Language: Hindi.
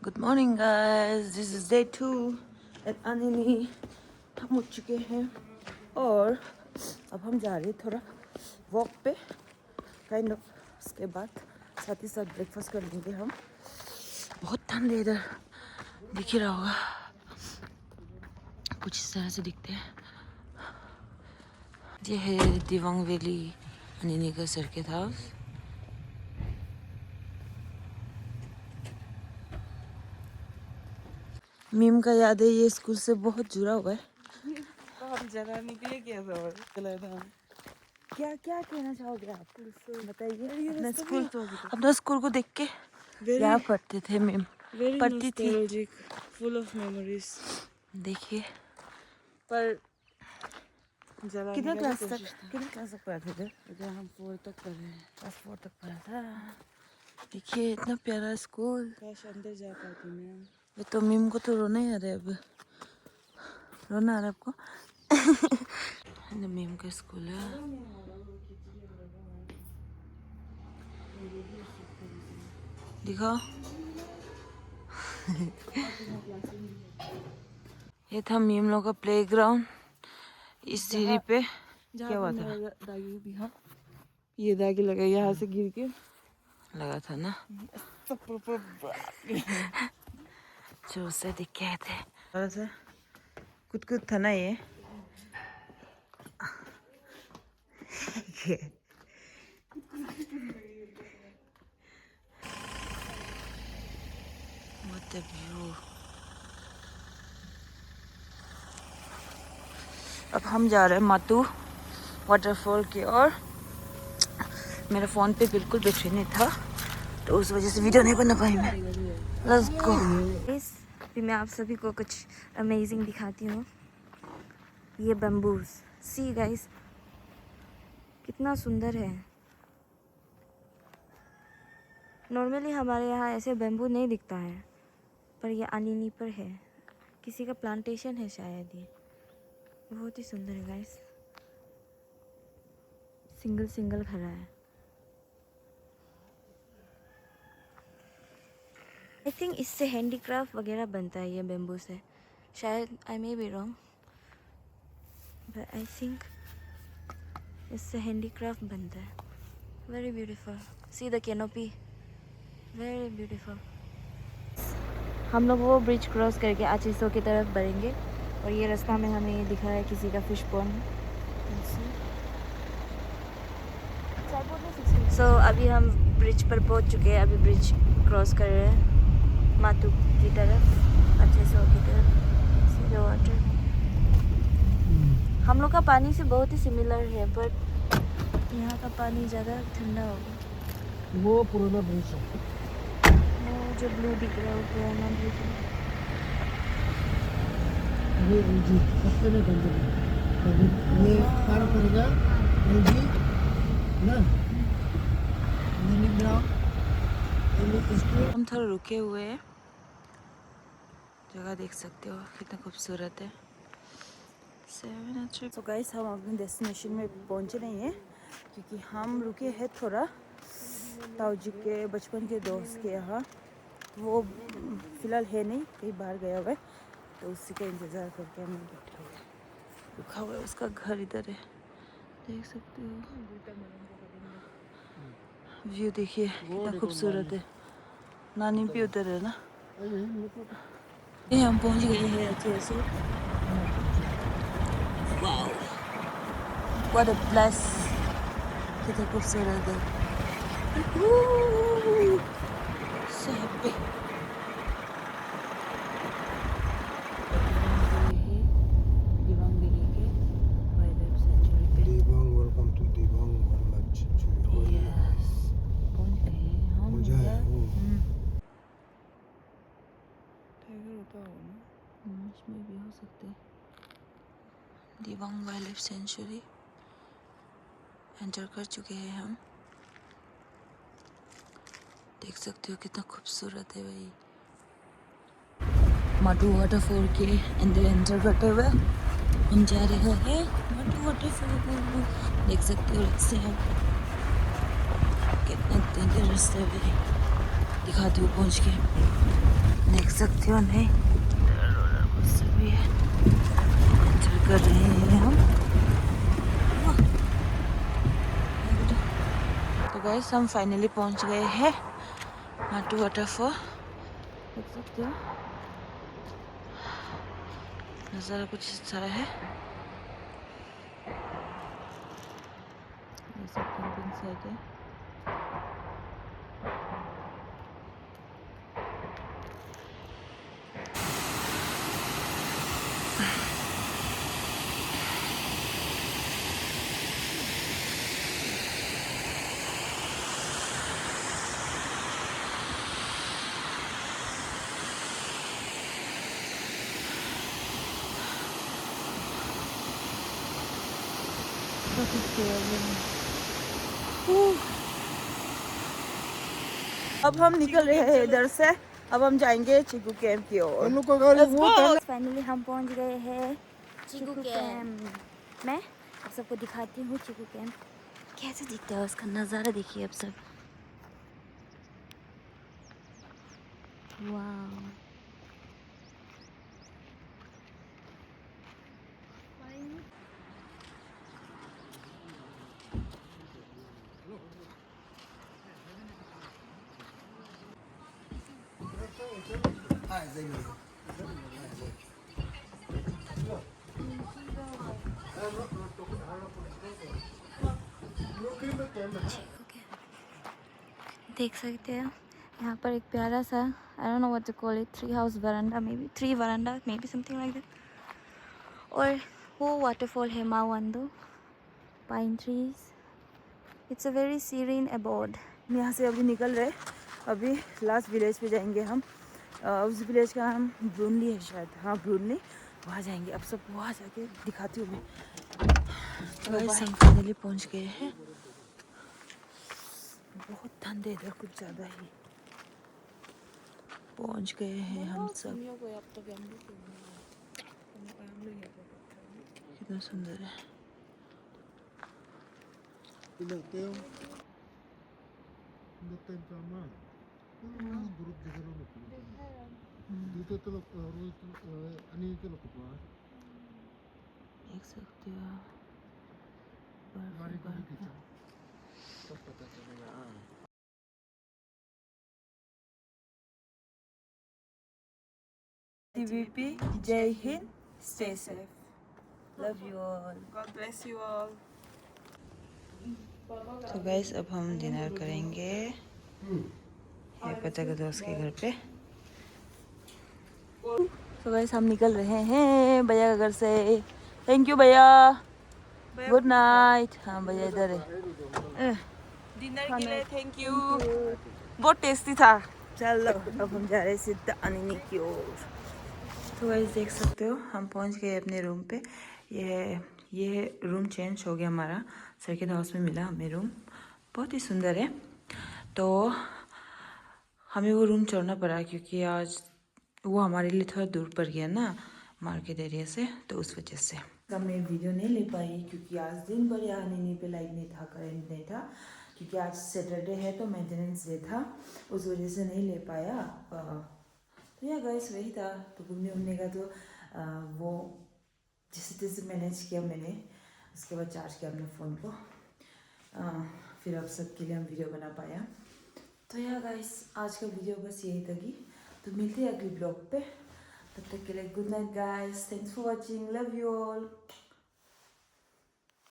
Good morning guys, this is day 2 at Anini. हम उठ चुके हैं और अब हम जा रहे हैं थोड़ा वॉक पे काइंड ऑफ। उसके बाद साथ ही साथ ब्रेकफास्ट कर लेंगे हम। बहुत ठंड है इधर, दिख ही रहा होगा, कुछ इस तरह से दिखते हैं। ये है दिवांग वैली अनिनी का सर्किट हाउस। मीम का याद है, ये स्कूल से बहुत जुड़ा हुआ है। हम जगह निकले था। क्या क्या कहना चाहोगे आप, बताइए। अपना अपना स्कूल को देख के क्या पढ़ते थे मीम, वेरी पढ़ती थी। Nostalgic, full of memories. देखिए पर जला कितने क्लास तक पढ़ते थे? अगर हम 4 तक पढ़े हैं। क्लास 4 तक पढ़ा था। देखिए इतना प्यारा स्कूल। काश अंदर जा पाती मैं। ये तो मीम को तो रोना ही आ रहा है अब। रोना आ रहा है आपको? मीम का स्कूल है। दिखाओ। ये था मीम लोग का प्लेग्राउंड। इस सीढ़ी पे क्या हुआ था? दागी दिखा, ये दागी लगा यहाँ से गिर के लगा था ना, जो से दिख के आए थे। थोड़ा सा कुछ था ना ये। What a view। अब हम जा रहे हैं मातू वाटरफॉल की ओर। मेरा फ़ोन पे बिल्कुल बैटरी नहीं था, तो उस वजह से वीडियो नहीं बना पाई मैं। Let's go. अभी मैं आप सभी को कुछ अमेजिंग दिखाती हूँ। ये बम्बूज, सी गाइस, कितना सुंदर है। नॉर्मली हमारे यहाँ ऐसे बम्बू नहीं दिखता है, पर ये अनिनी पर है। किसी का प्लांटेशन है शायद ये। बहुत ही सुंदर है गाइस, सिंगल सिंगल खड़ा है। आई थिंक इससे हैंडीक्राफ्ट वगैरह बनता है ये बेम्बू से, शायद। I may be wrong, but I think इससे हैंडीक्राफ्ट बनता है। Very beautiful, see the canopy, very beautiful. हम लोग वो ब्रिज क्रॉस करके आचिसो की तरफ बढ़ेंगे, और ये रास्ता में हमें ये दिखा है किसी का फिश पॉन्ड। सो अभी हम ब्रिज पर पहुंच चुके हैं। अभी ब्रिज क्रॉस कर रहे हैं मातू की तरफ, आचिसो की तरफ। See the water. हम लोग का पानी से बहुत ही सिमिलर है, बट यहाँ का पानी ज़्यादा ठंडा होगा। वो पुराना ब्रिज है, वो जो ब्लू दिख रहा है वो पुराना ब्रिज है। ये जी सस्ते में बन जाएगा। ये पार करेगा ये जी ना, नीली ग्राउंड हम थोड़ा रुके हुए हैं, जगह देख सकते हो कितना खूबसूरत है। तो गाइस, हम अपने डेस्टिनेशन में पहुंचे नहीं हैं, क्योंकि हम रुके हैं थोड़ा ताऊजी के बचपन के दोस्त के यहाँ। वो फिलहाल है नहीं, कहीं बाहर गया हुआ है, तो उसी का इंतज़ार करके हम बैठे हुए हैं। रुका हुआ है, उसका घर इधर है, देख सकते हो। व्यू देखिए कितना खूबसूरत है। नानी भी उधर है ना। ये हम पहुंच गए हैं अच्छे से। वाओ, व्हाट अ प्लेस, कितना खूबसूरत है। So happy। दिवांग वैली के वाइल्ड लाइफ सेंचुरी पे। Welcome to Dibang wild life sanctuary. Yes, पहुंच गए हैं हम। टाइगर होता होगा ना, इसमें भी हो सकते हैं। Dibang wild life sanctuary enter कर चुके हैं हम। देख सकते हो कितना खूबसूरत है भाई। माटू वाटरफॉल के अंदर एंटर करते हुए हम जा रहे हैं माटू वाटरफॉल। देख सकते हो रास्ते हम कितना तेज रास्ते में। दिखाती हूँ पहुँच के। सकते हो नहीं, रोलर कोस्टर भी है। एंटर कर रहे हैं हम। तो गाइस हम फाइनली पहुंच गए हैं माटू वाटरफॉल। देख सकते हो नज़ारा कुछ इस तरह है। ये सब कैंपिंग साइट है। अब हम निकल रहे हैं इधर से। अब हम जाएंगे चिकू कैंप की ओर। Let's go! फाइनली हम पहुंच गए हैं चिकू कैंप। मैं आप सबको दिखाती हूँ चिकू कैंप कैसे दिखता है, उसका नज़ारा देखिए आप सब। वाह, देख सकते हो यहाँ पर एक प्यारा सा, I don't know what to call it, tree house veranda, may be 3 veranda, may be something like that. और वो वाटरफॉल है मावांदो, pine trees. It's a very serene abode. हम यहाँ से अभी निकल रहे। अभी लास्ट विलेज पे जाएंगे हम। उस विलेज का नाम ब्रूनली है शायद। हाँ ब्रूनली, वहाँ जाएंगे। अब सब वहाँ जाके दिखाती हूँ मैं। तो हम फाइनली पहुँच गए हैं। बहुत ठंड है इधर, कुछ ज़्यादा ही। पहुँच गए हैं हम सब। कितना सुंदर है। देख सकते हो TVP, जय Hind, stay safe. Love you all. God bless you all. तो गाइस अब हम डिनर करेंगे ये पता के दोस्त के घर पे। तो गाइस हम निकल रहे हैं भैया के घर से। थैंक यू भैया, गुड नाइट। हाँ भैया इधर है। डिनर के लिए थैंक यू, बहुत टेस्टी था। चलो अब हम जा रहे हैं सीधा अनिनी की ओर। तो गाइस देख सकते हो हम पहुंच गए अपने रूम पे। ये रूम चेंज हो गया हमारा, सर्किट हाउस में मिला हमें रूम, बहुत ही सुंदर है। तो हमें वो रूम छोड़ना पड़ा क्योंकि आज वो हमारे लिए थोड़ा दूर पड़ गया ना मार्केट एरिया से, तो उस वजह से मैं वीडियो नहीं ले पाई क्योंकि आज दिन भर यहाँ नहीं पे लाइट नहीं था, करंट नहीं था, क्योंकि आज सैटरडे है तो मेंटेनेंस डे था, उस वजह से नहीं ले पाया। तो यार गाइस वही था। तो घूमने उमने का तो वो जैसे तैसे मैनेज किया मैंने। उसके बाद चार्ज किया अपने फ़ोन को, फिर आप सबके लिए हम वीडियो बना पाया। तो यार गाइस आज का वीडियो बस यही तक ही। तो मिलते हैं अगले ब्लॉग पे, तब तक के लिए good night guys, thanks for watching, love you all.